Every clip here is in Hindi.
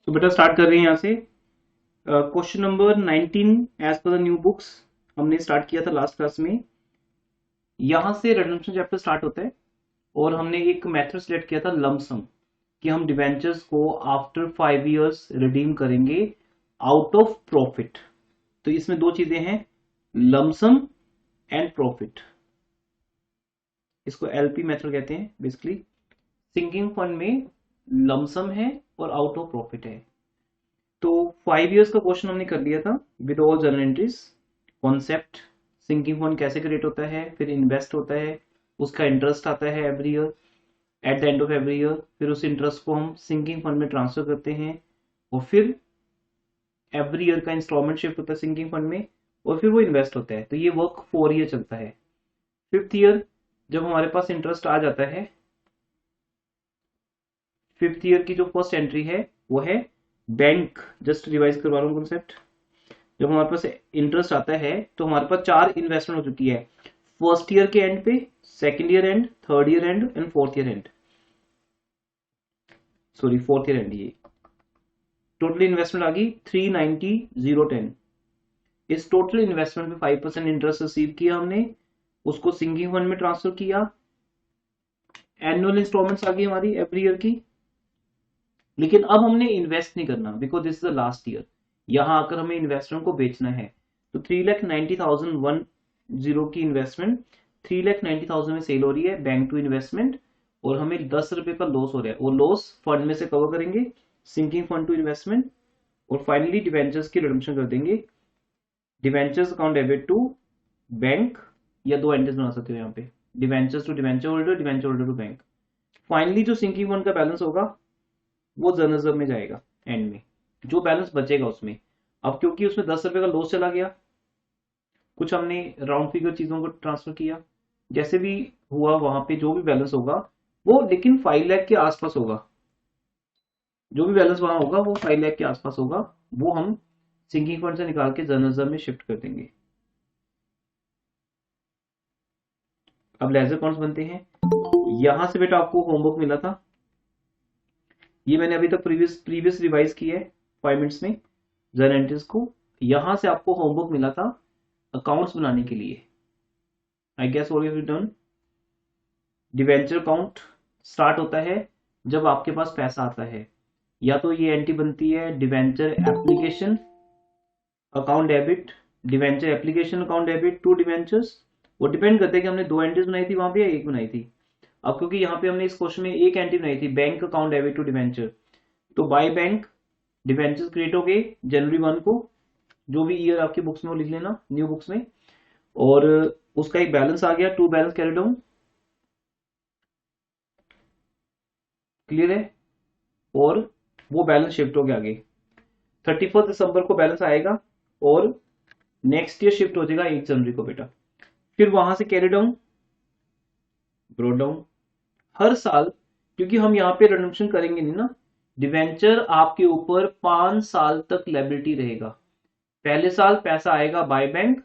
तो बेटा स्टार्ट कर रहे हैं यहाँ से। Question number 19 as per the new books हमने स्टार्ट किया था लास्ट क्लास में। यहाँ से रिडम्पशन चैप्टर स्टार्ट होता है और हमने एक मेथड सिलेक्ट किया था लमसम, कि हम डिवेंचर्स को आफ्टर 5 इयर्स रिडीम करेंगे आउट ऑफ प्रॉफिट। तो इसमें दो चीजें हैं, लमसम एंड प्रॉफिट। इसको एलपी मेथड कहते हैं बेसिकली। सिंकिंग फंड में लमसम है और आउट ऑफ प्रॉफिट है। तो 5 इयर्स का क्वेश्चन हमने कर लिया था with all journal entries. Concept, sinking fund कैसे क्रिएट होता है, फिर इन्वेस्ट होता है, उसका इंटरेस्ट आता है every year at the end of every year, फिर उस इंटरेस्ट को हम सिंकिंग फंड में ट्रांसफर करते हैं और फिर एवरी ईयर का इंस्टॉलमेंट शिफ्ट होता है सिंकिंग फंड में और फिर वो इन्वेस्ट होता है। तो ये वर्क 4 ईयर चलता है। 5th ईयर जब हमारे पास इंटरेस्ट आ जाता है, 5th ईयर की जो फर्स्ट एंट्री है वो है बैंक। जस्ट रिवाइज करवा रहा हूँ कॉन्सेप्ट। जब हमारे पास इंटरेस्ट आता है तो हमारे पास 4 इन्वेस्टमेंट हो चुकी है फर्स्ट ईयर के एंड पे, second year and, third year and and fourth year and. Sorry, fourth year and. ये टोटल इन्वेस्टमेंट आ गई 390,010। इस टोटल इन्वेस्टमेंट पे 5% इंटरेस्ट रिसीव किया हमने, उसको सिंकिंग फंड में ट्रांसफर किया। एनुअल इंस्टॉलमेंट्स आ गई हमारी एवरी ईयर की। लेकिन अब हमने इन्वेस्ट नहीं करना because this is the last year. यहां आकर हमें इन्वेस्टमेंट को बेचना है। तो 3,90,010 की इन्वेस्टमेंट 3,90,000 में सेल हो रही है बैंक टू इन्वेस्टमेंट और हमें 10 रुपए का लॉस हो रहा है। वो लॉस फंड में से कवर करेंगे सिंकिंग फंड टू इन्वेस्टमेंट और फाइनली डिवेंचर्स की रिडम्पशन कर देंगे। Debentures account debit to bank, या दो एंट्रीज बना सकते हो यहाँ पे, debentures to debenture holder, debenture holder to bank. Finally जो सिंकिंग फंड का बैलेंस होगा वो जर्नलिज्म में जाएगा एंड में, जो बैलेंस बचेगा उसमें। अब क्योंकि उसमें 10 रुपए का लॉस चला गया, कुछ हमने राउंड फिगर चीजों को ट्रांसफर किया, जैसे भी हुआ वहां पे जो भी बैलेंस होगा वो लेकिन 5 लाख के आसपास होगा। जो भी बैलेंस वहां होगा वो 5 लाख के आसपास होगा। वो हम सिंकिंग फंड से निकाल के जर्नलिज्म में शिफ्ट कर देंगे। अब लेजर अकाउंट्स बनते हैं। यहां से बेटा आपको होमवर्क मिला था, ये मैंने अभी तक प्रीवियस रिवाइज किया है 5 मिनट्स में जर्नल एंट्रीज को। यहां से आपको होमवर्क मिला था अकाउंट्स बनाने के लिए। I guess what you done. Debenture account start होता है जब आपके पास पैसा आता है, या तो ये एंट्री बनती है debenture application account debit, debenture application account debit to debentures. वो डिपेंड करता है कि हमने दो एंट्रीज बनाई थी वहां पे या एक बनाई थी। अब क्योंकि यहाँ पे हमने इस क्वेश्चन में एक एंट्री बनाई थी bank account debit to debenture, तो बाय बैंक डिवेंचर्स क्रिएट हो गए जनवरी 1 को। जो भी ईयर आपकी बुक्स में वो लिख लेना न्यू बुक्स में। और उसका एक बैलेंस आ गया, to balance carried on. Clear है। और वो बैलेंस शिफ्ट हो गया आगे, 31 दिसंबर को बैलेंस आएगा और नेक्स्ट ईयर शिफ्ट हो जाएगा 1 जनवरी को बेटा। फिर वहां से कैरी डाउन, ब्रो डाउन हर साल, क्योंकि हम यहाँ पे रिडम्पशन करेंगे नहीं ना। डिवेंचर आपके ऊपर 5 साल तक लायबिलिटी रहेगा। पहले साल पैसा आएगा बाय बैंक,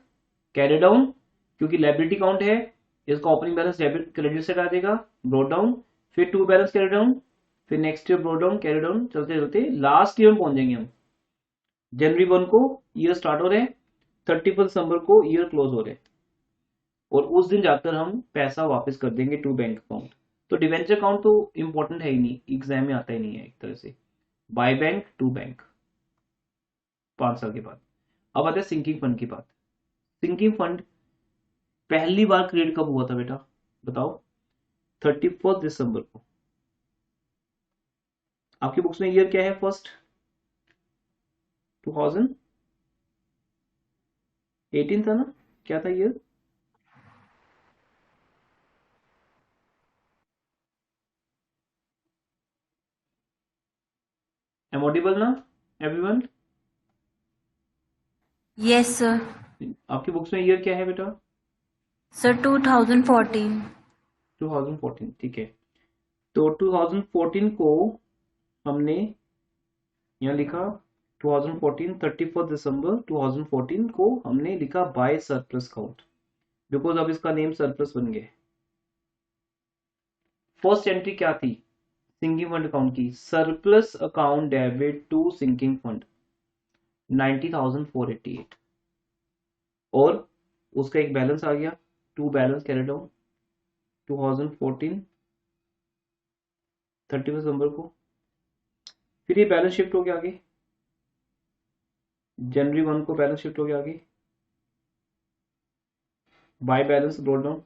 कैरी डाउन क्योंकि लायबिलिटी काउंट है, इसका ओपनिंग बैलेंस डेबिट क्रेडिट से आ जाएगा, ब्रो डाउन। फिर टू बैलेंस कैरी डाउन, फिर next year bro down, carry down, चलते चलते लास्ट ईयर में पहुंच जाएंगे हम। जनवरी 1 को ईयर स्टार्ट हो रहे हैं, 31 दिसंबर को ईयर क्लोज हो रहे हैं और उस दिन जाकर हम पैसा वापस कर देंगे टू बैंक अकाउंट। तो डिवेंचर अकाउंट तो इंपॉर्टेंट है ही नहीं, एग्जाम में आता ही नहीं है एक तरह से। बाय बैंक टू बैंक 5 साल के बाद। अब आते हैं सिंकिंग फंड की बात। सिंकिंग फंड पहली बार क्रिएट कब हुआ था बेटा, बताओ। 31 दिसंबर को। आपकी बुक्स में ईयर क्या है, फर्स्ट 2018 था ना, क्या था ईयर। एम ऑडिबल ना एवरीवन। Yes sir. आपकी बुक्स में ईयर क्या है बेटा। सर 2014। 2014, ठीक है। तो 2014 को हमने यहाँ लिखा, 2014 31 दिसंबर 2014 को हमने लिखा बाय सरप्लस काउंट, बिकॉज अब इसका नेम सरप्लस बन गया। फर्स्ट एंट्री क्या थी, सिंकिंग फंड अकाउंट की, surplus account debit to sinking fund 90,488, और उसका एक बैलेंस आ गया, टू बैलेंस कैरिड डाउन 2014 31 दिसंबर को। फिर ये बैलेंस शिफ्ट हो गया आगे, जनवरी 1 को बैलेंस शिफ्ट हो गया आगे, bye balance brought down.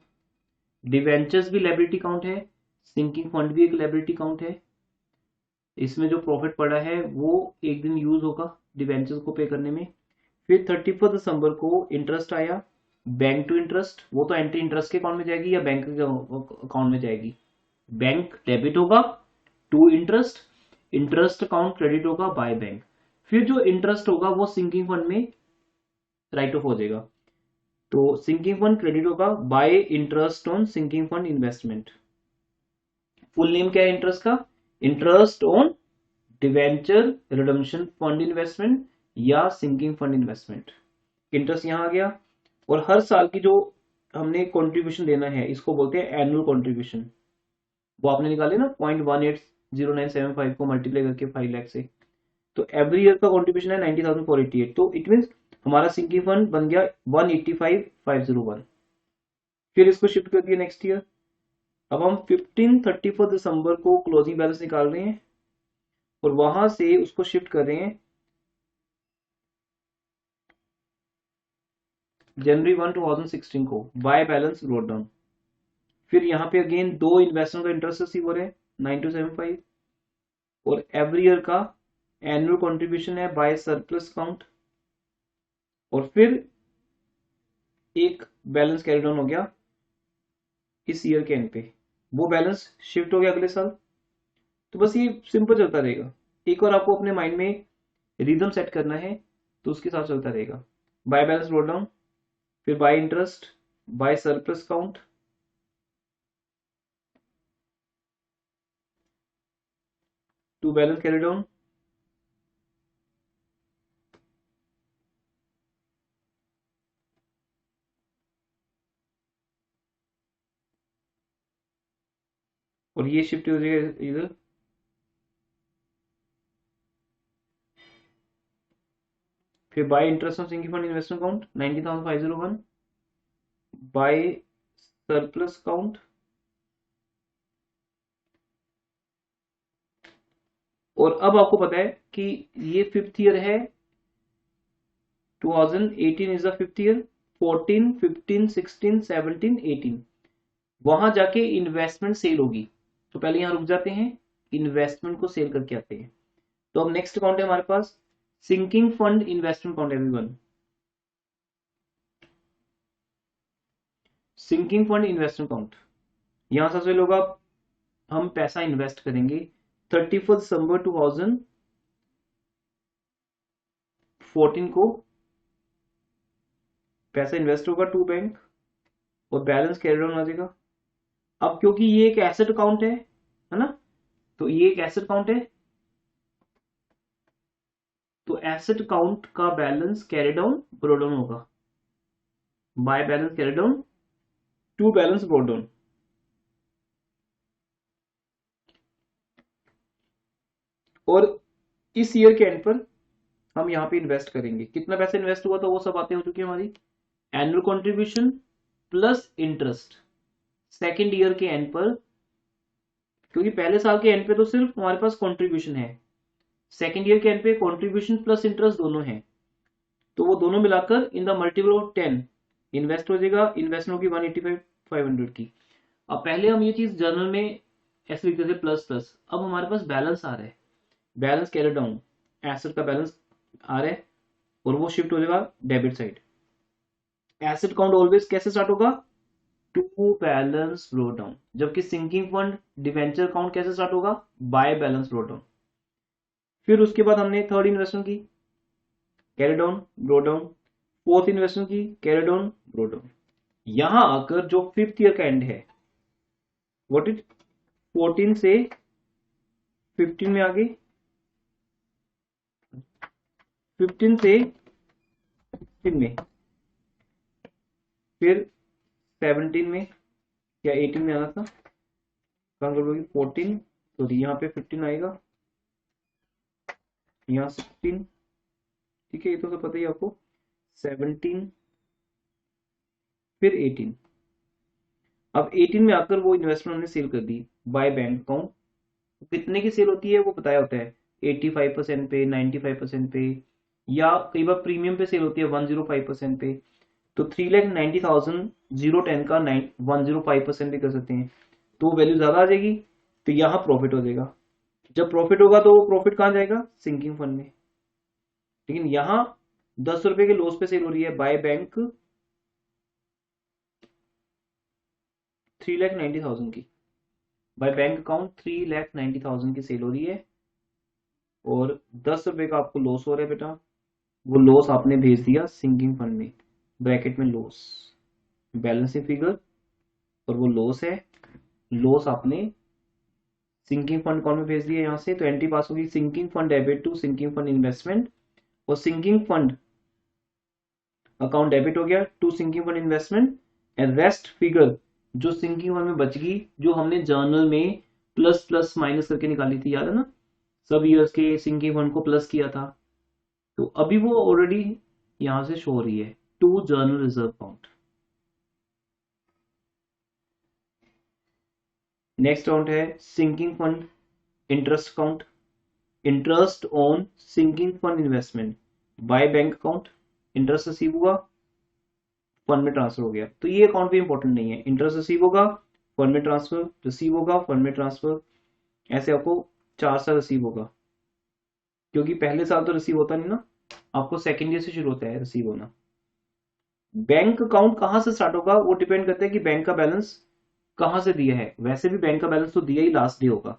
Debentures भी लायबिलिटी काउंट है, सिंकिंग फंड भी एक लायबिलिटी काउंट है। इसमें जो प्रॉफिट पड़ा है वो एक दिन यूज होगा डिवेंचर्स को पे करने में। फिर 31 दिसंबर को इंटरेस्ट आया, बैंक टू इंटरेस्ट, वो तो एंट्री इंटरेस्ट के अकाउंट में जाएगी या बैंक के अकाउंट में जाएगी, बैंक डेबिट होगा to interest, interest account credit होगा बाय बैंक। फिर जो इंटरेस्ट होगा वो सिंकिंग फंड में राइट ऑफ हो जाएगा, तो सिंकिंग फंड क्रेडिट होगा by interest on sinking fund investment. Full name क्या है इंटरेस्ट का, interest on debenture redemption fund investment या सिंकिंग फंड इन्वेस्टमेंट। इंटरेस्ट यहां आ गया, और हर साल की जो हमने कंट्रीब्यूशन देना है इसको बोलते हैं एनुअल कंट्रीब्यूशन। वो आपने निकाले ना 0.180975 को मल्टीप्लाई करके 5 लाख से, तो एवरी ईयर का कंट्रीब्यूशन है 90,488, तो इट मीन हमारा सिंकिंग फंड बन गया 185,501। फिर इसको शिफ्ट कर दिया नेक्स्ट ईयर। अब हम 31 दिसंबर को क्लोजिंग बैलेंस निकाल रहे हैं और वहां से उसको शिफ्ट कर रहे हैं जनवरी 1 2016 को, बाय बैलेंस ब्रॉट डाउन। फिर यहाँ पे अगेन दो इन्वेस्टमेंट का इंटरेस्ट रिसीव हो रहे हैं 9275, और एवरी ईयर का एनुअल कंट्रीब्यूशन है बाय सरप्लस अकाउंट, और फिर एक बैलेंस कैरी डाउन हो गया इस ईयर के एंड पे, वो बैलेंस शिफ्ट हो गया अगले साल। तो बस ये सिंपल चलता रहेगा। एक और आपको अपने माइंड में रिदम सेट करना है तो उसके साथ चलता रहेगा, बाय बैलेंस ब्रॉट डाउन, फिर by interest, by surplus account, to balance carry down, और ये शिफ्ट हो जाएगा इधर, फिर by interest on sinking fund investment account 90,501, by surplus account, और अब आपको पता है कि ये फिफ्थ ईयर है, 2018 इज द फिफ्थ ईयर, 14 15 16 17 18 वहां जाके इन्वेस्टमेंट सेल होगी, तो पहले यहां रुक जाते हैं, इन्वेस्टमेंट को सेल करके आते हैं। तो अब नेक्स्ट अकाउंट है हमारे पास sinking fund investment account. Everyone, sinking fund investment account, यहां सबसे लोग आप हम पैसा इन्वेस्ट करेंगे 31 दिसंबर 2014 को पैसा इन्वेस्ट होगा टू बैंक, और बैलेंस कैरी डाउन आ जाएगा। अब क्योंकि ये एक एसेट अकाउंट है ना, तो ये एक एसेट अकाउंट है, तो एसेट अकाउंट का balance carry down brought down होगा, by balance carry down to balance brought down. और इस ईयर के एंड पर हम यहाँ पे इन्वेस्ट करेंगे, कितना पैसा इन्वेस्ट हुआ था वो सब बातें हो चुकी है हमारी, annual contribution plus interest second year के एंड पर, क्योंकि पहले साल के एंड पे तो सिर्फ हमारे पास कंट्रीब्यूशन है, सेकेंड ईयर के एंड पे कंट्रीब्यूशन प्लस इंटरेस्ट दोनों है, तो वो दोनों मिलाकर in the multiple of 10 invest हो जाएगा, इन्वेस्टमेंट होगी 185,500 की। अब पहले हम ये चीज जर्नल में ऐसे लिखते थे प्लस प्लस, अब हमारे पास बैलेंस आ रहा है, बैलेंस कैरी डाउन, एसेट का बैलेंस आ रहा है, और वो शिफ्ट हो जाएगा debit side. Asset account always कैसे स्टार्ट होगा, टू बैलेंस ब्रो डाउन, जबकि सिंकिंग फंड डिवेंचर अकाउंट कैसे स्टार्ट होगा, बाय बैलेंस ब्रो डाउन। फिर उसके बाद हमने थर्ड इन्वेस्टमेंट की carry down brought down, fourth investment की कैरी डाउन ब्रो डाउन। यहां आकर जो फिफ्थ ईयर का एंड है व्हाट इज 14 से 15 में आ गई, 15 से 16 में, फिर 17 में या 18 में आना था, 14 तो यहाँ पे 15 आएगा, यहाँ 16, ठीक है, ये तो सब पता ही है आपको, 17, फिर 18। अब 18 में आकर वो इन्वेस्टमेंट हमने सेल कर दी बाय बैंक अकाउंट। कितने की सेल होती है वो बताया होता है, 85% पे, 95% पे, या कई बार प्रीमियम पे सेल होती है 105% पे। तो 3,90,000 010 का 105% भी कर सकते हैं, तो वैल्यू ज्यादा आ जाएगी, तो यहाँ प्रॉफिट हो जाएगा। जब प्रॉफिट होगा तो वो प्रॉफिट कहाँ जाएगा, सिंकिंग फंड में। लेकिन यहाँ 10 रुपए के लॉस पे सेल हो रही है बाय बैंक 3,90,000 की, बाय बैंक अकाउंट 3,90,000 की सेल हो रही है, और 10 रुपए का आपको लॉस हो रहा है बेटा। वो लॉस आपने भेज दिया सिंकिंग फंड में, ब्रैकेट में लॉस, बैलेंसिंग फिगर, और वो लॉस है, लॉस आपने सिंकिंग फंड अकाउंट में भेज दिया यहाँ से। तो एंट्री पास होगी sinking fund debit to sinking fund investment, और सिंकिंग फंड अकाउंट डेबिट हो गया to sinking fund investment, and rest figure जो सिंकिंग फंड में बच गई, जो हमने जर्नल में प्लस प्लस माइनस करके निकाली थी, याद है ना, सब ईयर्स के सिंकिंग फंड को प्लस किया था, तो अभी वो ऑलरेडी यहां से शो हो रही है to general reserve account. Next account है sinking fund interest account, interest on sinking fund investment by bank account, interest receive हुआ, फंड में ट्रांसफर हो गया। तो ये अकाउंट भी इंपॉर्टेंट नहीं है, इंटरेस्ट रिसीव होगा, फंड में ट्रांसफर, रिसीव होगा, फंड में ट्रांसफर, ऐसे आपको 4 साल रिसीव होगा, क्योंकि पहले साल तो रिसीव होता नहीं ना, आपको सेकेंड ईयर से शुरू होता है रिसीव होना। बैंक अकाउंट कहां से स्टार्ट होगा वो डिपेंड करता है कि बैंक का बैलेंस कहां से दिया है। वैसे भी बैंक का बैलेंस तो दिया ही लास्ट डे होगा,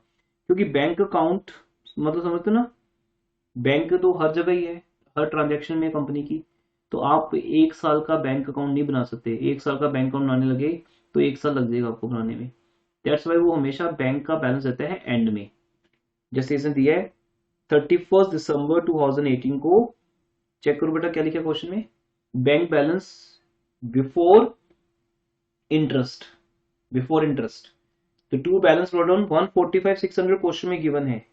क्योंकि बैंक अकाउंट मतलब समझते हो ना, बैंक तो हर जगह ही है, हर ट्रांजेक्शन में कंपनी की। तो आप 1 साल का बैंक अकाउंट नहीं बना सकते, 1 साल का बैंक अकाउंट बनाने लगे तो 1 साल लग जाएगा आपको बनाने में। दैट्स वाई वो हमेशा बैंक का बैलेंस रहता है एंड में। जैसे इसने दिया है 31 दिसंबर 2018 को, चेक करो बेटा क्या लिखा क्वेश्चन में, bank balance before interest, before interest. तो to balance brought down 145,600 question में गिवन है,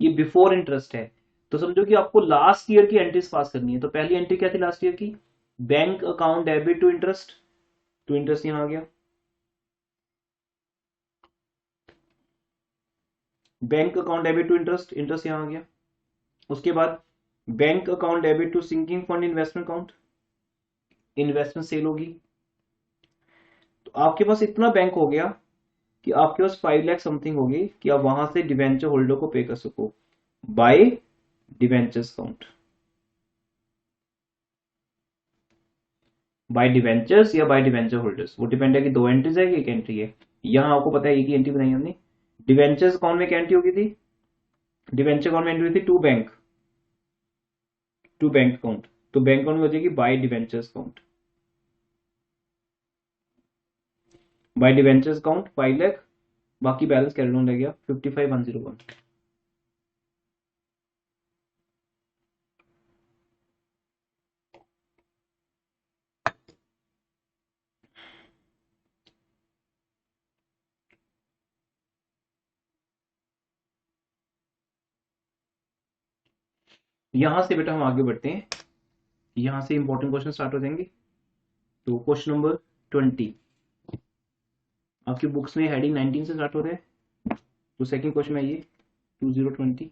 ये बिफोर इंटरेस्ट है। तो समझो कि आपको लास्ट ईयर की एंट्रीज पास करनी है। तो पहली एंट्री क्या थी लास्ट ईयर की, bank account debit to interest, to interest यहां आ गया, bank account debit to interest, interest यहां आ गया। उसके बाद bank account debit to sinking fund investment account, investment sell होगी। तो आपके पास इतना बैंक हो गया कि आपके पास 5 लाख समथिंग होगी कि आप वहां से डिवेंचर होल्डर को पे कर सको by debentures account, by debentures या बाय डिवेंचर होल्डर्स, वो डिपेंड है कि 2 एंट्रीज है कि 1 एंट्री है। यहां आपको पता है एक ही एंट्री बनाई हमने। डिवेंचर्स अकाउंट में क्या एंट्री होगी थी, डिवेंचर अकाउंट में एंट्री हुई थी to bank, to bank account, तो बैंक अकाउंट में हो जाएगी by debentures account, by debentures account 5 lakh, बाकी बैलेंस कैरी ऑन रह गया 55,101। यहां से बेटा हम आगे बढ़ते हैं, यहां से इंपॉर्टेंट क्वेश्चन स्टार्ट हो जाएंगे। तो क्वेश्चन नंबर 20 आपकी बुक्स में हेडिंग 19 से स्टार्ट हो रहा है। तो सेकंड क्वेश्चन में ये 2020,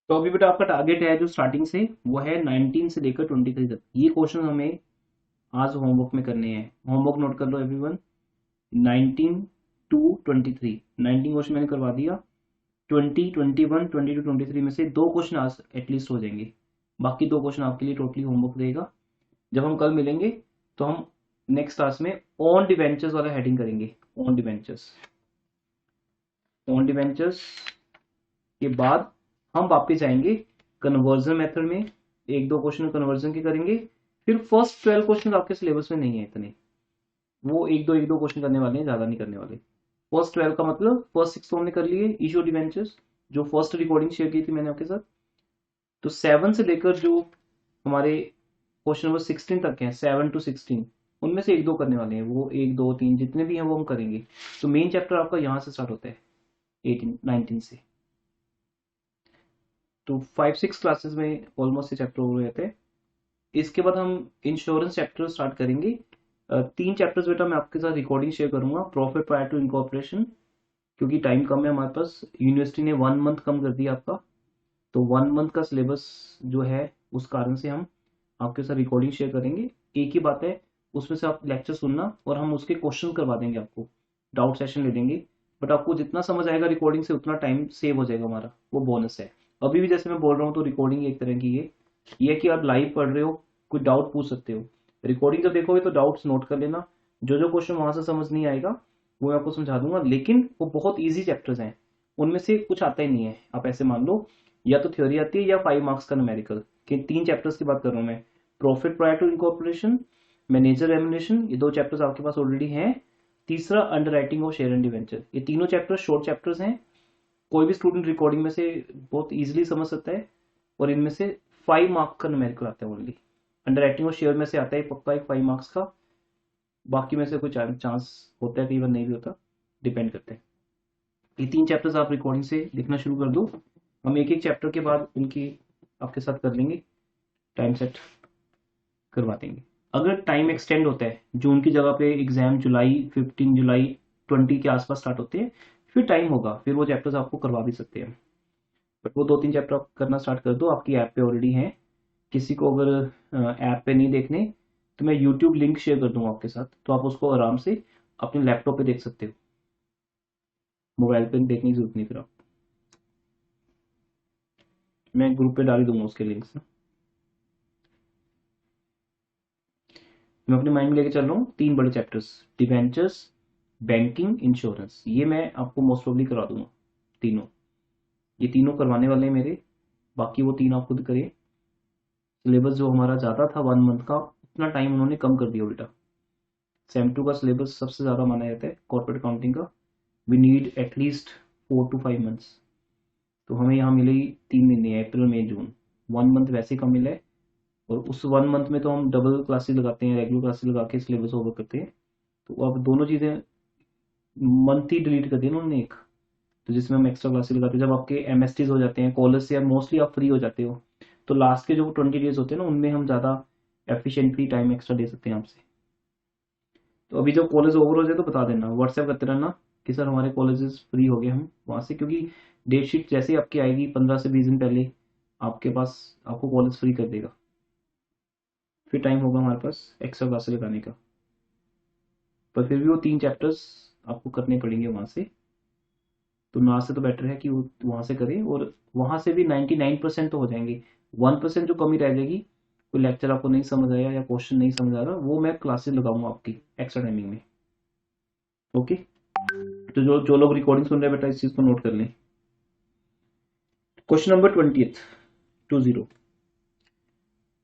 तो अभी बेटा आपका टारगेट है जो स्टार्टिंग से वो है 19 से लेकर 23 तक। ये क्वेश्चन हमें आज होमवर्क में करने हैं, होमवर्क नोट कर लो एवरीवन। 19 टू 23, 19 क्वेश्चन मैंने करवा दिया, 20, 21, 22, 23 में से 2 क्वेश्चन आज एटलीस्ट हो जाएंगे, बाकी 2 क्वेश्चन आपके लिए टोटली होमवर्क रहेगा। जब हम कल मिलेंगे तो हम नेक्स्ट क्लास में ऑन डिवेंचर्स वाला हेडिंग करेंगे। ऑन डिवेंचर्स, ऑन डिवेंचर्स के बाद हम वापस आएंगे कन्वर्जन मेथड में, एक दो क्वेश्चन कन्वर्जन के करेंगे। फिर फर्स्ट 12 क्वेश्चन आपके सिलेबस में नहीं है इतने, वो एक दो क्वेश्चन करने वाले हैं, ज्यादा नहीं करने वाले। फर्स्ट 12 का मतलब फर्स्ट 6 तो हमने कर लिए इशू डिवेंचर्स, जो फर्स्ट रिकॉर्डिंग शेयर की थी मैंने आपके साथ। तो 7 से लेकर जो हमारे क्वेश्चन नंबर 16 तक हैं, 7 to 16, उनमें से एक दो करने वाले हैं, वो 1 2 3 जितने भी हैं वो हम करेंगे। तो मेन चैप्टर आपका यहाँ से स्टार्ट होता है 18 19 से। तो 5 6 क्लासेस में ऑलमोस्ट ये चैप्टर हो रहे थे। इसके बाद हम इंश्योरेंस चैप्टर स्टार्ट करेंगे। 3 चैप्टर्स बेटा मैं आपके साथ रिकॉर्डिंग शेयर करूंगा, प्रॉफिट प्रायर टू इनकॉर्पोरेशन, क्योंकि टाइम कम है हमारे पास, यूनिवर्सिटी ने 1 मंथ कम कर दिया आपका, तो 1 मंथ का सिलेबस जो है उस कारण से हम आपके साथ रिकॉर्डिंग शेयर करेंगे। एक ही बात है, उसमें से आप लेक्चर सुनना और हम उसके क्वेश्चन करवा देंगे, आपको डाउट सेशन ले लेंगे। बट आपको जितना समझ आएगा रिकॉर्डिंग से उतना टाइम सेव हो जाएगा हमारा, वो बोनस है। अभी भी जैसे मैं बोल रहा हूँ तो रिकॉर्डिंग एक तरह की ये कि आप लाइव पढ़ रहे हो, कोई डाउट पूछ सकते हो। रिकॉर्डिंग जब देखोगे तो डाउट्स नोट कर लेना, जो जो क्वेश्चन वहां से समझ नहीं आएगा वो मैं आपको समझा दूंगा, लेकिन वो बहुत ईजी चैप्टर्स हैं, उनमें से कुछ आता ही नहीं है। आप ऐसे मान लो या तो थ्योरी आती है या 5 मार्क्स का न्यूमेरिकल, कि 3 चैप्टर्स की बात कर रहा हूँ मैं। Profit prior to incorporation, manager remuneration, ये 2 चैप्टर्स आपके पास ऑलरेडी हैं। तीसरा अंडर राइटिंग और शेयर एंड डिवेंचर, ये तीनों चैप्टर शॉर्ट चैप्टर्स हैं, कोई भी स्टूडेंट रिकॉर्डिंग में से बहुत इजीली समझ सकता है। और इनमें से 5 मार्क्स का न्यूमेरिकल आता है ओनली। अंडर राइटिंग और शेयर में से आता है पक्का एक 5 मार्क्स का, बाकी में से कोई चांस होता है, कई बार नहीं भी होता, डिपेंड करते हैं। ये 3 चैप्टर्स आप रिकॉर्डिंग से लिखना शुरू कर दो, हम एक एक चैप्टर के बाद उनकी आपके साथ कर लेंगे, टाइम सेट करवा देंगे। अगर टाइम एक्सटेंड होता है, जून की जगह पे एग्जाम जुलाई 15 जुलाई 20 के आसपास स्टार्ट होते हैं, फिर टाइम होगा, फिर वो चैप्टर्स आपको करवा भी सकते हैं। बट वो 2 3 चैप्टर आप करना स्टार्ट कर दो, आपकी ऐप पे ऑलरेडी है। किसी को अगर ऐप पे नहीं देखने तो मैं यूट्यूब लिंक शेयर कर दूंगा आपके साथ, तो आप उसको आराम से अपने लैपटॉप पे देख सकते हो, मोबाइल पे देखने की जरूरत नहीं। फिर आप, मैं ग्रुप पे डाल दूंगा उसके लिंक्स ना। मैं अपने माइंड में लेके चल रहा हूँ 3 बड़े चैप्टर्स, डिवेंचर्स, बैंकिंग, इंश्योरेंस, ये मैं आपको मोस्ट प्रोबेबली करा दूंगा तीनों। ये तीनों करवाने वाले हैं मेरे, बाकी वो 3 आप खुद करिए। सिलेबस जो हमारा ज़्यादा था 1 मंथ का, उतना टाइम उन्होंने कम कर दिया उल्टा। सेम 2 का सिलेबस सबसे ज़्यादा माना जाता है कॉर्पोरेट अकाउंटिंग का, we need at least 4 to 5 months. तो हमें यहाँ मिले 3 महीने, अप्रैल मई जून, 1 मंथ वैसे कम मिला है। और उस 1 मंथ में तो हम डबल क्लासेस लगाते हैं, रेगुलर क्लासेस लगा के सिलेबस ओवर करते हैं। तो अब दोनों चीज़ें मंथ ही डिलीट कर दिया उन्होंने एक, तो जिसमें हम एक्स्ट्रा क्लासेस लगाते हैं। जब आपके एमएसटीज हो जाते हैं कॉलेज से, मोस्टली आप फ्री हो जाते हो, तो लास्ट के जो 20 डेज होते हैं ना, उनमें हम ज़्यादा एफिशिएंटली टाइम एक्स्ट्रा दे सकते हैं आपसे। तो अभी जब कॉलेज ओवर हो जाए तो बता देना, व्हाट्सएप करते रहना कि सर हमारे कॉलेजेस फ्री हो गए हम वहाँ से, क्योंकि डेट शीट जैसे ही आपकी आएगी 15 से 20 दिन पहले आपके पास, आपको कॉलेज फ्री कर देगा, फिर टाइम होगा हमारे पास एक्स्ट्रा क्लासेस लगाने का। पर फिर भी वो 3 चैप्टर्स आपको करने पड़ेंगे वहाँ से, तो ना से तो बेटर है कि वो वहाँ से करें, और वहाँ से भी 99% तो हो जाएंगे। 1% जो कमी रह जाएगी, कोई लेक्चर आपको नहीं समझ आया या क्वेश्चन नहीं समझ आ रहा, वो मैं क्लासेस लगाऊंगा आपकी एक्स्ट्रा टाइमिंग में। ओके, तो जो जो लोग रिकॉर्डिंग सुन रहे हैं बेटा इस चीज को नोट कर लें। क्वेश्चन नंबर 20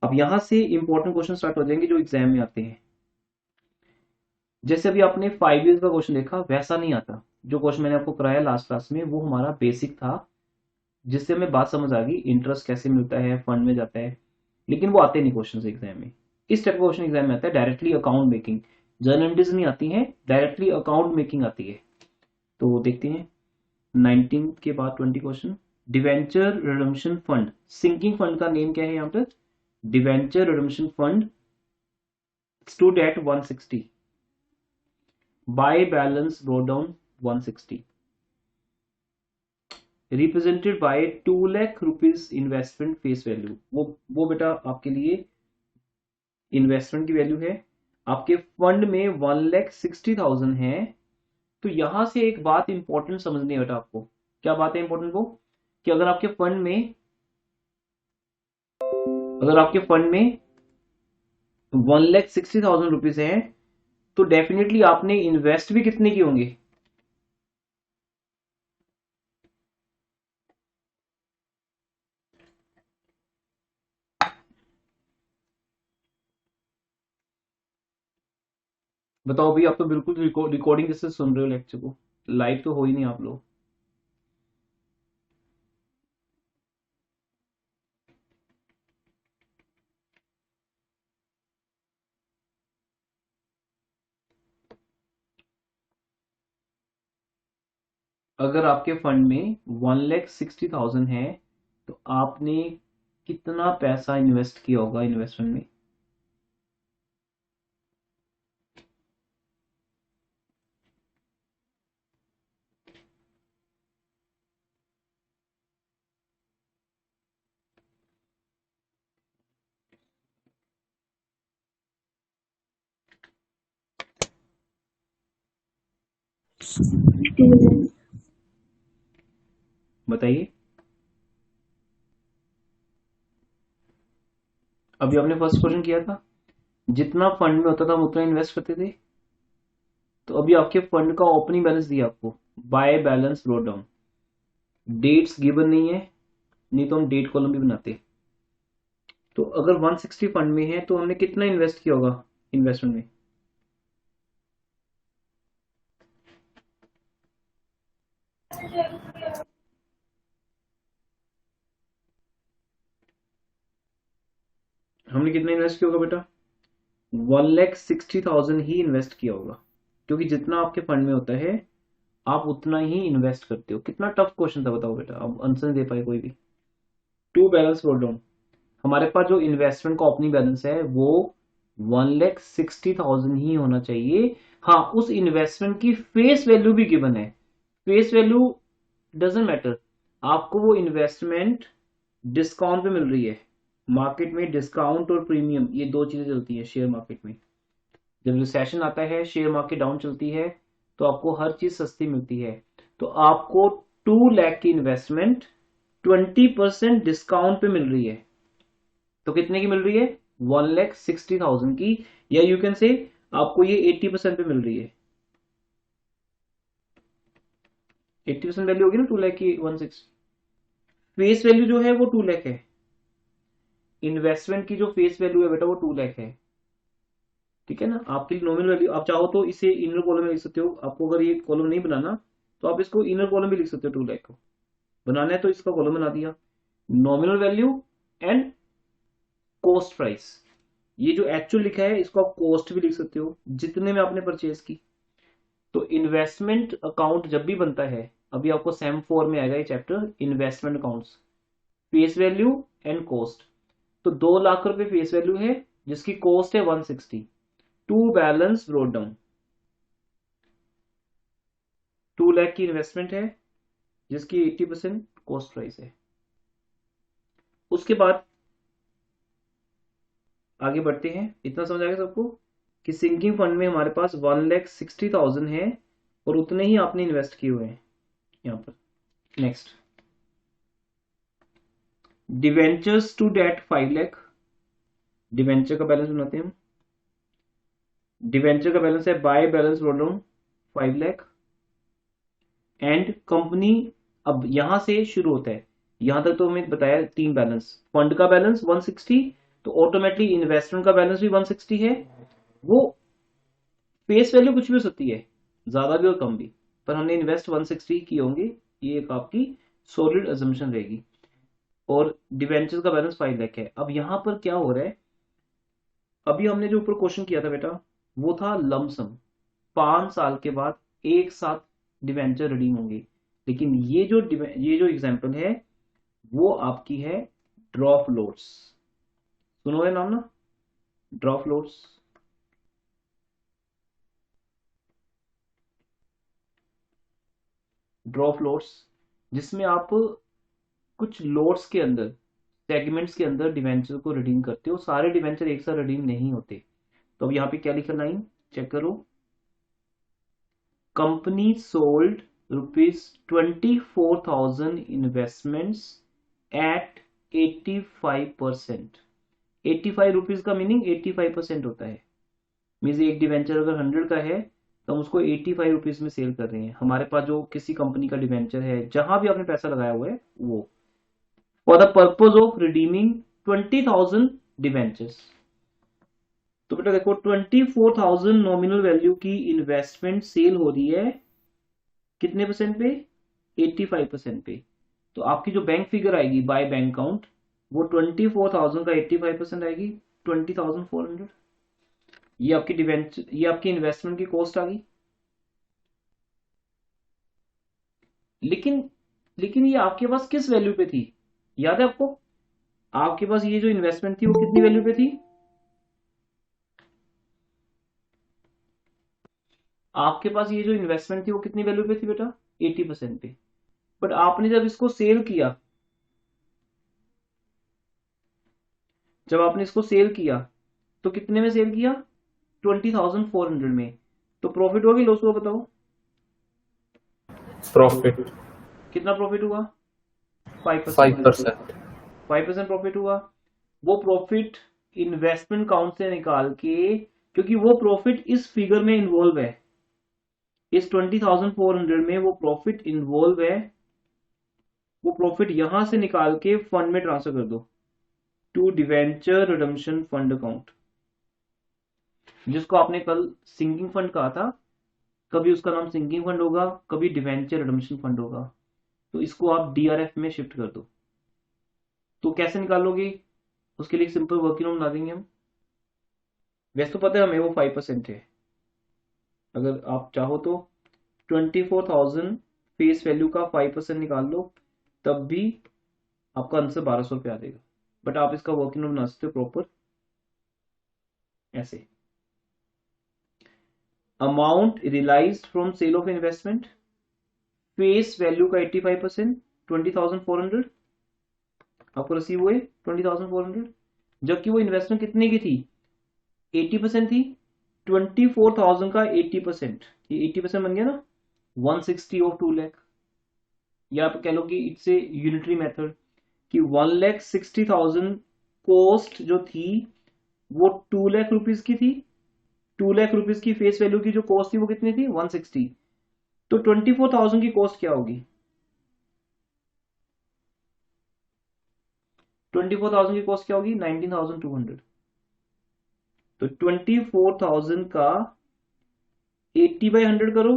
अब यहां से इंपॉर्टेंट क्वेश्चन स्टार्ट हो जाएंगे जो एग्जाम में आते हैं। जैसे अभी आपने 5 ईयर्स का क्वेश्चन देखा, वैसा नहीं आता। जो क्वेश्चन मैंने आपको कराया लास्ट क्लास में वो हमारा बेसिक था, जिससे हमें बात समझ आ गई इंटरेस्ट कैसे मिलता है, फंड में जाता है, लेकिन वो आते नहीं क्वेश्चन एग्जाम में। इस टाइप का क्वेश्चन एग्जाम में आता है directly account making, journal entries नहीं आती है, डायरेक्टली अकाउंट मेकिंग आती है। तो देखते हैं 19 के बाद 20 question. Debenture redemption fund, sinking fund का नेम क्या है यहाँ पर, debenture redemption fund stood at 160, by balance brought down 160, represented by 2 lakh rupees investment face value. वो बेटा आपके लिए इन्वेस्टमेंट की वैल्यू है। आपके फंड में 1,60,000 है। तो यहां से एक बात इंपॉर्टेंट समझनी है बेटा आपको। क्या बात है इंपॉर्टेंट वो, कि अगर आपके फंड में 1,60,000 रुपीज है, तो डेफिनेटली आपने इन्वेस्ट भी कितने किए होंगे? बताओ भाई, आप तो बिल्कुल रिकॉर्डिंग जैसे सुन रहे हो लेक्चर को, लाइव तो हो ही नहीं आप लोग। अगर आपके फंड में 1,60,000 है तो आपने कितना पैसा इन्वेस्ट किया होगा इन्वेस्टमेंट में? बताइए। अभी आपने फर्स्ट क्वेश्चन किया था, जितना फंड में होता था हम उतना इन्वेस्ट करते थे। तो अभी आपके फंड का ओपनिंग बैलेंस दिया आपको, by balance brought down, dates given नहीं है, नहीं तो हम डेट कॉलम भी बनाते। तो अगर 160 फंड में है तो हमने कितना इन्वेस्ट किया होगा इन्वेस्टमेंट में? हमने कितना इन्वेस्ट किया होगा बेटा? 1,60,000 ही इन्वेस्ट किया होगा, क्योंकि जितना आपके फंड में होता है आप उतना ही इन्वेस्ट करते हो। कितना टफ क्वेश्चन था बताओ बेटा, अब आंसर नहीं दे पाए कोई भी। टू बैलेंस ब्रोट डाउन, हमारे पास जो इन्वेस्टमेंट का ओपनिंग बैलेंस है वो 1,60,000 ही होना चाहिए। हाँ, उस इन्वेस्टमेंट की फेस वैल्यू भी गिवन है। फेस वैल्यू डजेंट मैटर, आपको वो इन्वेस्टमेंट डिस्काउंट पे मिल रही है। मार्केट में डिस्काउंट और प्रीमियम ये दो चीजें चलती है शेयर मार्केट में। जब रिसेशन आता है, शेयर मार्केट डाउन चलती है, तो आपको हर चीज सस्ती मिलती है। तो आपको 2 लाख की इन्वेस्टमेंट 20% डिस्काउंट पे मिल रही है। तो कितने की मिल रही है? 1,60,000 की, या यू कैन से आपको ये 80% पे मिल रही है। 80% वैल्यू होगी ना 2 लाख की 160। फेस वैल्यू जो है वो 2 लाख है। इन्वेस्टमेंट की जो फेस वैल्यू है बेटा वो 2 लाख है। ठीक है ना? आपकी नॉमिनल वैल्यू, आप चाहो तो इसे इनर कॉलम में लिख सकते हो। आपको अगर ये कॉलम नहीं बनाना तो आप इसको इनर कॉलम भी लिख सकते हो। 2 लाख को बनाना है तो इसका कॉलम बना दिया, nominal value and cost price. ये जो एक्चुअल लिखा है इसको आप कॉस्ट भी लिख सकते हो, जितने में आपने परचेज की। तो इन्वेस्टमेंट अकाउंट जब भी बनता है, अभी आपको सेम 4 में आएगा ये chapter, investment accounts, face value and cost. तो 2 लाख रुपए फेस वैल्यू है जिसकी कॉस्ट है 160। To balance brought down, 2 lakh की इन्वेस्टमेंट है जिसकी 80% कॉस्ट प्राइस है। उसके बाद आगे बढ़ते हैं। इतना समझ आएगा सबको कि सिंकिंग फंड में हमारे पास 1,60,000 है और उतने ही आपने इन्वेस्ट किए हुए हैं यहां पर। Next, debentures to date 5 lakh. Debenture का बैलेंस बनाते हैं हम। डिवेंचर का बैलेंस है by balance brought down 5 lakh and company. अब यहां से शुरू होता है, यहां तक तो हमें बताया 3 बैलेंस। फंड का बैलेंस 160, तो ऑटोमेटिकली इन्वेस्टमेंट का बैलेंस भी 160 है। वो फेस वैल्यू कुछ भी हो सकती है, ज्यादा भी और कम भी, पर हमने इन्वेस्ट 160 किए होंगे, ये एक आपकी सॉलिड अजम्पशन रहेगी। और डिवेंचर्स का बैलेंस 5 लाख है। अब यहां पर क्या हो रहा है, अभी हमने जो ऊपर क्वेश्चन किया था बेटा वो था लमसम, 5 साल के बाद एक साथ डिवेंचर रिडीम होंगे। लेकिन ये जो एग्जांपल है वो आपकी है ड्रॉप लोड्स। सुनो है नाम ना, ड्रॉप लोड्स। ड्रॉप लोड्स जिसमें आप कुछ लोड्स के अंदर, सेगमेंट्स के अंदर डिवेंचर को रिडीम करते हो। सारे डिवेंचर एक साथ रिडीम नहीं होते। तो अब यहाँ पे क्या लिखा लाइन चेक करो, कंपनी सोल्ड ₹24,000 इन्वेस्टमेंट्स एट 85%। ₹85 का मीनिंग 85% होता है। मीन्स एक डिवेंचर अगर 100 का है तो हम उसको 85 रुपीज में सेल कर रहे हैं। हमारे पास जो किसी कंपनी का डिवेंचर है, जहां भी आपने पैसा लगाया हुआ है, वो for the purpose of redeeming 20,000 debentures. तो बेटा देखो 24,000 नॉमिनल वैल्यू की इन्वेस्टमेंट सेल हो रही है कितने परसेंट पे? 85% पे। तो आपकी जो बैंक फिगर आएगी बाय बैंक अकाउंट, वो 24,000 का 85% आएगी 20,400। ये आपकी डिवेंचर, ये आपकी इन्वेस्टमेंट की कॉस्ट आ गई। लेकिन लेकिन ये आपके पास किस वैल्यू पे थी, याद है आपको? आपके पास ये जो इन्वेस्टमेंट थी वो कितनी वैल्यू पे थी? आपके पास ये जो इन्वेस्टमेंट थी वो कितनी वैल्यू पे थी बेटा? 80% पे। बट आपने जब इसको सेल किया, जब आपने इसको सेल किया तो कितने में सेल किया? 20,400 में। तो प्रॉफिट हुआ कि लॉस हुआ बताओ? प्रॉफिट कितना प्रॉफिट हुआ? 5%। 5%। 5% प्रॉफिट हुआ। वो प्रॉफिट इन्वेस्टमेंट अकाउंट से निकाल के, क्योंकि वो प्रॉफिट इस फिगर में इन्वॉल्व है, इस 20,400 में वो प्रॉफिट इन्वॉल्व है, वो प्रॉफिट यहां से निकाल के फंड में ट्रांसफर कर दो, to debenture redemption fund account, जिसको आपने कल सिंकिंग फंड कहा था। कभी उसका नाम सिंकिंग फंड होगा, कभी डिवेंचर रिडम्पशन फंड होगा। तो इसको आप डीआरएफ में शिफ्ट कर दो। तो कैसे निकालोगे? उसके लिए सिंपल वर्किंग नोट बना देंगे हम। वैसे तो पता है हमें वो 5% है। अगर आप चाहो तो 24,000 फेस वैल्यू का 5% निकाल लो, तब भी आपका आंसर 1200 रुपये आ जाएगा। बट आप इसका वर्किंग नोट बना सकते हो प्रॉपर ऐसे। Amount realised from sale of investment, face value का 85%, 20,400 आपको रिसीव हुए 20,400। जबकि वो इन्वेस्टमेंट कितने की थी? 80% थी। 24,000 का 80%, ये 80% बन गया ना 160 ऑफ 2 लाख। या आप कह लो कि इट्स ए यूनिटरी मेथड कि 1,60,000 कॉस्ट जो थी वो 2 लाख रुपीज की थी। 2 लाख रुपीज की फेस वैल्यू की जो कॉस्ट थी वो कितनी थी? 160। तो 24,000 की कॉस्ट क्या होगी? 24,000 की कॉस्ट क्या होगी? 19,200। तो 24,000 का 80/100 करो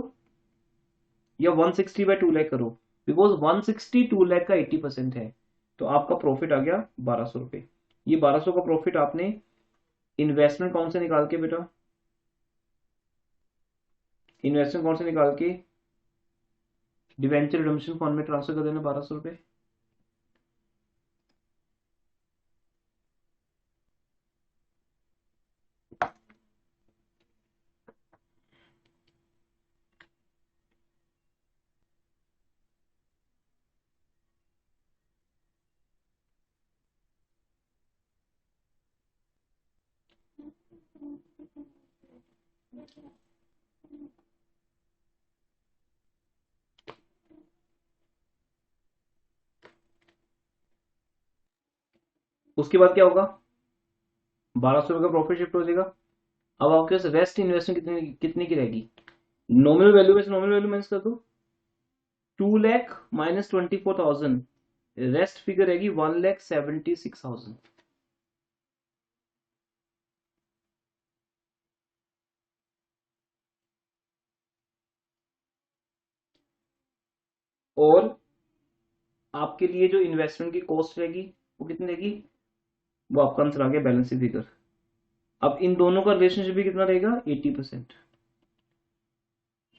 या 160/2 लाख करो, बिकॉज 160 2 लाख का 80% है। तो आपका प्रॉफिट आ गया 1200 रुपए। ये 1200 का प्रॉफिट आपने इन्वेस्टमेंट अकाउंट से निकाल के बेटा, इन्वेस्टमेंट अकाउंट से निकाल के डिवेंचर रिडम्पशन फंड में ट्रांसफर कर देना 1200 रुपए। उसके बाद क्या होगा? 1200 रुपए का प्रॉफिट शिफ्ट हो जाएगा। अब आपके पास रेस्ट इन्वेस्टमेंट कितनी कितनी की रहेगी? नॉमिनल वैल्यू में से नॉमिनल वैल्यू माइनस कर दो, 2 लाख माइनस 24,000, रेस्ट फिगर रहेगी 1,76,000। और आपके लिए जो इन्वेस्टमेंट की कॉस्ट रहेगी वो कितनी रहेगी? वो आपका आंसर आ गया बैलेंस शीट फिगर। अब इन दोनों का रिलेशनशिप भी कितना रहेगा? 80%।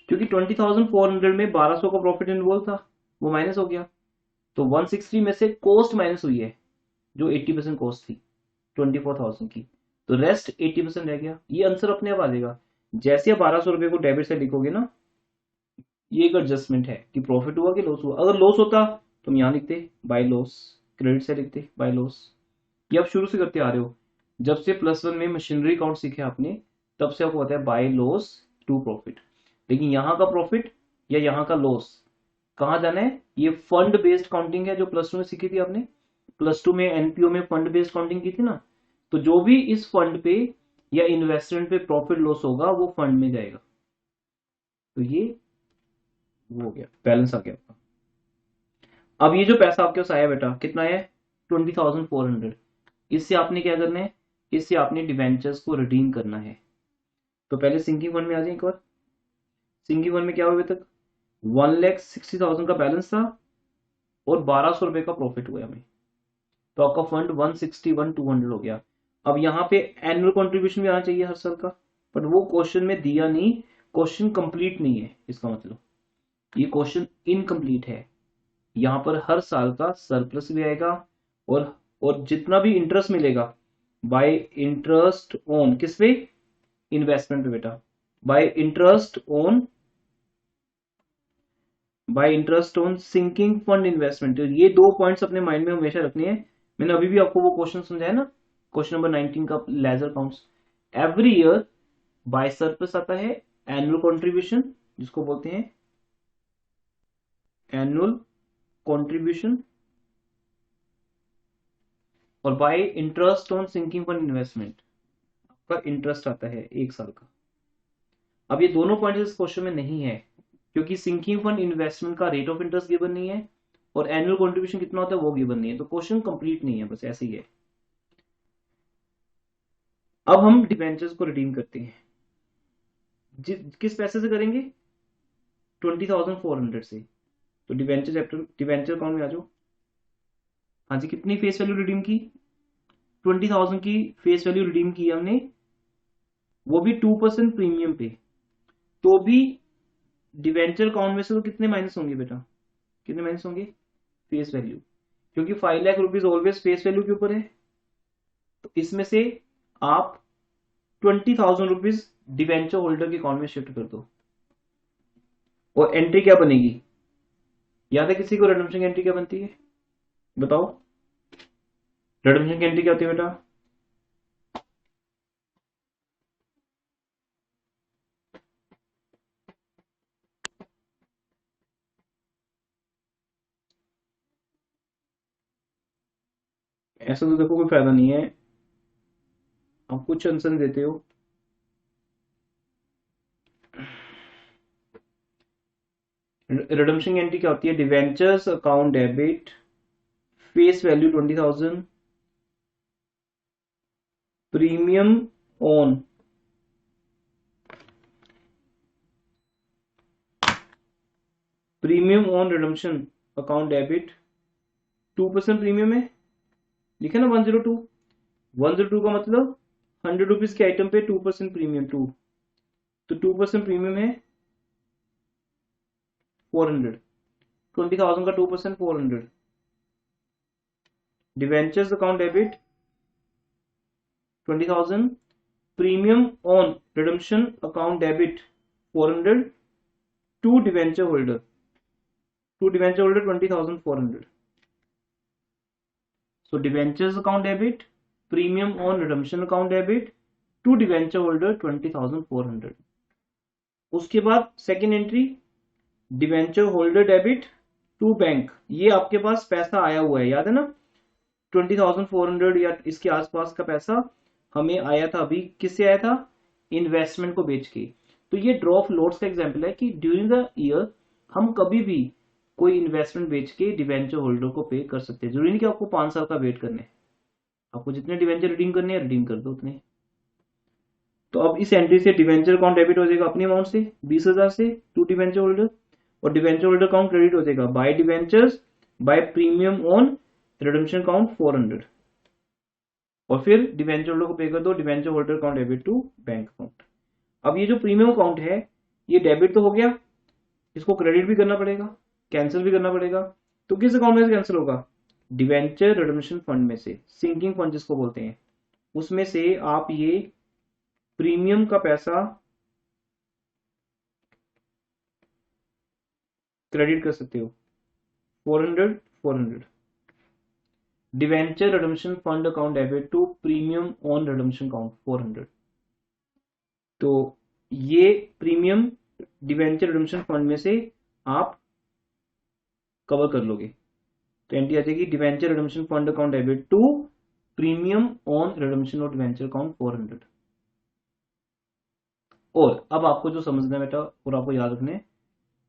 क्योंकि 20,400 में 1200 का प्रॉफिट इन्वॉल्व था, वो माइनस हो गया। तो 160 में से कॉस्ट माइनस हुई है, जो 80% कॉस्ट थी 24,000 की, तो रेस्ट 80% रह गया। ये आंसर अपने आप आ जाएगा। जैसे आप 1200 रुपए को डेबिट से लिखोगे ना, ये एक एडजस्टमेंट है कि प्रॉफिट हुआ कि लॉस हुआ। अगर लॉस होता तो हम यहां लिखते बाय लॉस, क्रेडिट से लिखते बाय लॉस। ये आप शुरू से करते आ रहे हो, जब से +1 में मशीनरी अकाउंट सीखे आपने, तब से आपको पता है बाय लॉस टू प्रॉफिट। लेकिन यहाँ का प्रॉफिट या यहाँ का लॉस कहाँ जाना है? ये फंड बेस्ड काउंटिंग है जो +2 में सीखी थी आपने। +2 में एनपीओ में फंड बेस्ड काउंटिंग की थी ना। तो जो भी इस फंड पे या इन्वेस्टमेंट पे प्रॉफिट लॉस होगा वो फंड में जाएगा। तो ये वो हो गया, बैलेंस आ गया आपका। अब ये जो पैसा आपके पास आया बेटा कितना है 20,400, इससे आपने क्या करना है, इससे आपने डिवेंचर्स को रिडीम करना है। तो पहले सिंकिंग फंड में आ जाए एक बार। सिंकिंग फंड में क्या हुआ अभी तक, 1,60,000 का बैलेंस था और 1,200 रुपए का प्रॉफिट हुआ हमें, तो आपका फंड 161,200 हो गया। अब यहाँ पे एनुअल कंट्रीब्यूशन भी आना चाहिए हर साल का, बट वो क्वेश्चन में दिया नहीं, क्वेश्चन कंप्लीट नहीं है, इसका मतलब ये क्वेश्चन इनकम्प्लीट है। यहाँ पर हर साल का सरप्लस भी आएगा और जितना भी इंटरेस्ट मिलेगा बाय इंटरेस्ट ऑन किस पे, इन्वेस्टमेंट पे बेटा, by interest on sinking fund investment. ये 2 पॉइंट्स अपने माइंड में हमेशा रखने हैं। मैंने अभी भी आपको वो क्वेश्चन समझाया ना, क्वेश्चन नंबर 19 का ledger accounts. Every year by surplus आता है एनुअल कंट्रीब्यूशन, जिसको बोलते हैं एनुअल कंट्रीब्यूशन, और by interest on sinking fund investment आपका इंटरेस्ट आता है 1 साल का। अब ये दोनों पॉइंट इस क्वेश्चन में नहीं है, क्योंकि सिंकिंग फंड इन्वेस्टमेंट का रेट ऑफ इंटरेस्ट गिवन नहीं है और एनुअल कंट्रीब्यूशन कितना होता है वो गिवन नहीं है, तो क्वेश्चन कंप्लीट नहीं है, बस ऐसे ही है। अब हम डिबेंचर्स को रिडीम करते हैं, किस पैसे से करेंगे, 20,400 से। तो डिबेंचर चैप्टर, डिबेंचर अकाउंट में आ जाओ। हाँ जी, कितनी फेस वैल्यू रिडीम की, 20,000 की फेस वैल्यू रिडीम की हमने, वो भी 2% प्रीमियम पे। तो भी डिवेंचर अकाउंट में से तो कितने माइनस होंगे बेटा, कितने माइनस होंगे, फेस वैल्यू, क्योंकि 5 lakh rupees always face value के ऊपर है। तो इसमें से आप 20,000 रुपीज डिवेंचर होल्डर के अकाउंट में शिफ्ट कर दो, और एंट्री क्या बनेगी, याद है किसी को रिडम्पशन की एंट्री क्या बनती है, बताओ रिडम्पशन की एंट्री क्या होती है बेटा, ऐसा तो देखो कोई फायदा नहीं है, आप कुछ आंसर देते हो। रिडम्पशन की एंट्री क्या होती है, debentures account debit, face value 20,000, premium on redemption account debit, 2% premium है, लिखे ना 102, 102 का मतलब 100 रुपीज के आइटम पे 2% प्रीमियम, तो 2% प्रीमियम है 400, 20,000 का 2% 400, debentures account debit 20,000, premium on redemption account debit 400 to debenture holder, 20,400। So debentures account debit, premium on redemption account debit to debenture holder 20,400। उसके बाद second entry debenture holder debit to bank, ये आपके पास पैसा आया हुआ है, याद है ना 20,400 या इसके आसपास का पैसा हमें आया था, अभी किससे आया था, इन्वेस्टमेंट को बेच के। तो ये ड्रॉप लोड्स का एग्जांपल है कि ड्यूरिंग द ईयर हम कभी भी कोई इन्वेस्टमेंट बेच के डिवेंचर होल्डर को पे कर सकते हैं, जरूरी नहीं कि आपको 5 साल का वेट करना है, आपको जितने डिवेंचर रिडीम करने हैं रिडीम कर दो उतने। तो अब इस एंट्री से डिवेंचर अकाउंट डेबिट हो जाएगा अपनी अमाउंट से 20,000 से टू डिवेंचर होल्डर, और डिवेंचर होल्डर अकाउंट क्रेडिट हो जाएगा by debentures by premium on redemption account 400, और फिर डिवेंचर होल्डर को पे कर दो debenture holder account debit to bank account. अब ये जो प्रीमियम अकाउंट है ये डेबिट तो हो गया, इसको क्रेडिट भी करना पड़ेगा, कैंसिल भी करना पड़ेगा, तो किस अकाउंट में से कैंसिल होगा, डिवेंचर रिडम्पशन फंड में से, सिंकिंग फंड जिसको बोलते हैं, उसमें से आप ये प्रीमियम का पैसा क्रेडिट कर सकते हो 400 debenture redemption fund account debit to premium on redemption account 400। तो ये प्रीमियम डिवेंचर रिडम्पशन फंड में से आप कवर कर लोगे, तो एंट्री आ जाएगी debenture redemption fund account debit to premium on redemption और डिवेंचर अकाउंट 400। और अब आपको जो समझना है बेटा और आपको याद रखना है,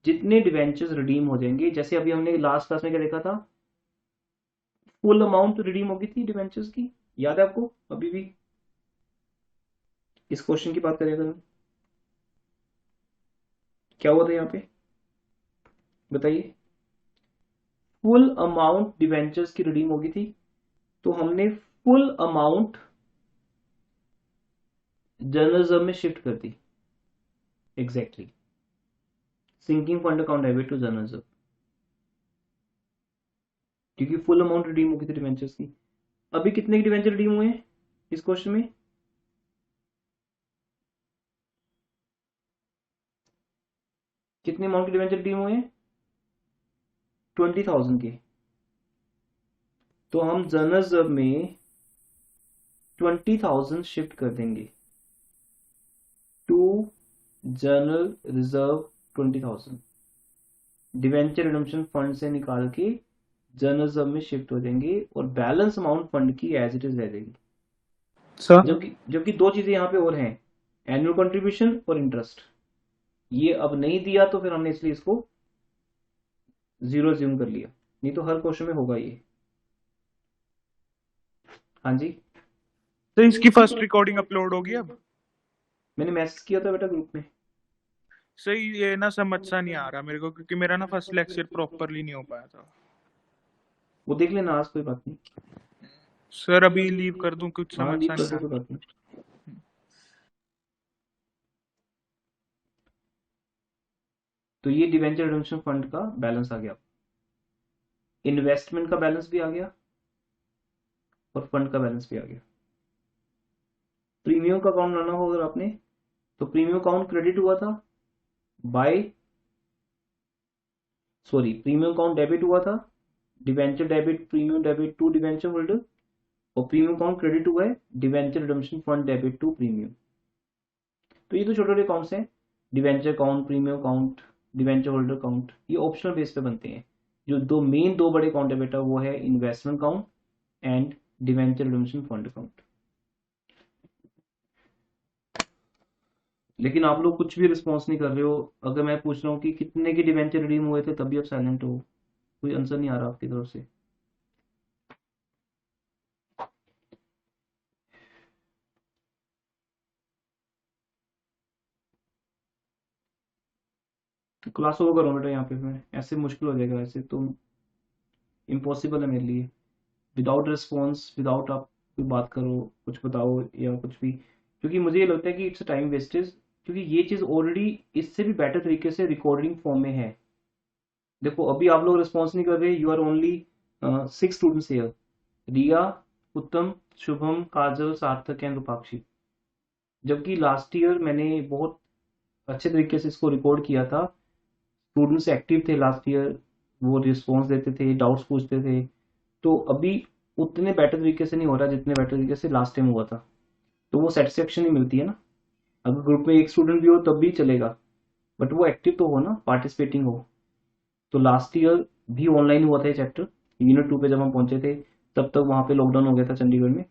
जितने डिवेंचर्स रिडीम हो जाएंगे, जैसे अभी हमने लास्ट क्लास में क्या देखा था, फुल अमाउंट रिडीम होगी थी डिवेंचर्स की, याद है आपको अभी भी? इस क्वेश्चन की बात करें अगर हम, क्या हुआ था यहाँ पे बताइए? फुल अमाउंट डिवेंचर्स की रिडीम होगी थी, तो हमने फुल अमाउंट जनरल रिजर्व में शिफ्ट कर दी। Exactly, sinking fund account debit to general reserve, क्योंकि फुल अमाउंट रिडीम होगी थी डिवेंचर्स की। अभी कितने के डिवेंचर रिडीम हुए हैं इस क्वेश्चन में? कितने अमाउंट के डिवेंचर रिडीम हुए हैं? 20,000 के। तो हम जनरल रिजर्व में 20,000 शिफ्ट कर देंगे to general reserve 20,000, debenture redemption fund से निकाल के जनरल रिजर्व में शिफ्ट हो जाएंगे और बैलेंस अमाउंट फंड की एज इट इज रह जाएगी। सर जबकि जबकि दो चीजें यहाँ पे और हैं, एनुअल कंट्रीब्यूशन और इंटरेस्ट। ये अब नहीं दिया तो फिर हमने इसलिए इसको जीरो ज्यूम कर लिया, नहीं तो हर क्वेश्चन में होगा ये। हाँ जी, तो इसकी फर्स्ट रिकॉर्डिंग अपलोड होगी अब? मैंने मैसेज किया था बेटा ग्रुप में। सही, ये ना समझ सा नहीं आ रहा मेरे को, क्योंकि मेरा ना फर्स्ट लेक्चर प्रॉपरली नहीं हो पाया था। वो देख लेना आज, कोई बात नहीं। सर अभी लीव कर दूं, कुछ हाँ समझ लीव सा कर नहीं दो, आ कोई रहा। बात नहीं। तो ये डिवेंचर रिडम्पशन फंड का बैलेंस आ गया, इन्वेस्टमेंट का बैलेंस भी आ गया और फंड का बैलेंस भी आ गया। प्रीमियम का अकाउंट बनाना हो अगर आपने, तो प्रीमियम अकाउंट क्रेडिट हुआ था by, sorry premium account debit हुआ था, debenture debit premium debit to debenture holder, और प्रीमियम अकाउंट क्रेडिट हुआ है debenture redemption fund debit to premium. तो ये तो छोटे छोटे अकाउंट्स हैं, debenture account, premium account, debenture holder account, ये ऑप्शनल बेस पे बनते हैं। जो दो बड़े अकाउंट है बेटा वो है investment account and debenture redemption fund account. लेकिन आप लोग कुछ भी रिस्पॉन्स नहीं कर रहे हो। अगर मैं पूछ रहा हूँ कि कितने के डिवेंचर रिडीम हुए थे, तब भी आप साइलेंट हो, कोई आंसर नहीं आ रहा आपकी तरफ से। तो क्लास ओवर करो बेटा यहाँ पे, मैं ऐसे मुश्किल हो जाएगा, ऐसे तो इम्पॉसिबल है मेरे लिए। विदाउट रिस्पॉन्स, विदाउट आप कोई बात करो, कुछ बताओ या कुछ भी, क्योंकि मुझे ये लगता है कि इट्स टाइम वेस्टेज, क्योंकि ये चीज़ ऑलरेडी इससे भी बेटर तरीके से रिकॉर्डिंग फॉर्म में है। देखो अभी आप लोग रिस्पॉन्स नहीं कर रहे, you are only 6 students here, Riya, Uttam, Shubham, काजल, सार्थक एंड रूपाक्षी। जबकि लास्ट ईयर मैंने बहुत अच्छे तरीके से इसको रिकॉर्ड किया था, स्टूडेंट्स एक्टिव थे लास्ट ईयर, वो रिस्पॉन्स देते थे, डाउट्स पूछते थे। तो अभी उतने बेटर तरीके से नहीं हो रहा जितने बेटर तरीके से लास्ट टाइम हुआ था, तो वो सेटिस्फेक्शन ही मिलती है ना। अगर ग्रुप में एक स्टूडेंट भी हो तब भी चलेगा, बट वो एक्टिव तो हो ना, पार्टिसिपेटिंग हो। तो लास्ट ईयर भी ऑनलाइन हुआ था ये चैप्टर, यूनिट 2 पे जब हम पहुंचे थे तब तक वहां पे लॉकडाउन हो गया था चंडीगढ़ में,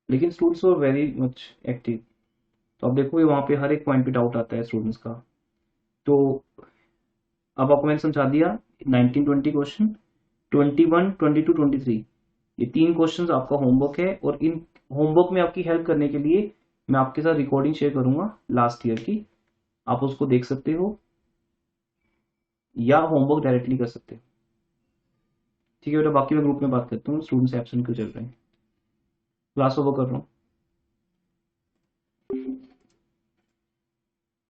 लेकिन students were very much active. तो अब देखो वहां पे हर एक पॉइंट पे डाउट आता है स्टूडेंट्स का। तो अब आपको मैंने समझा दिया 19-20 क्वेश्चन, 21, 22, 23, ये 3 क्वेश्चंस आपका होमवर्क है। और इन होमवर्क में आपकी हेल्प करने के लिए मैं आपके साथ रिकॉर्डिंग शेयर करूंगा लास्ट ईयर की, आप उसको देख सकते हो या होमवर्क डायरेक्टली कर सकते हो। ठीक है बेटा, बाकी मैं ग्रुप में बात करता हूँ स्टूडेंट्स एब्सेंट क्यों चल रहे हैं, क्लास ओवर कर रहा हूँ।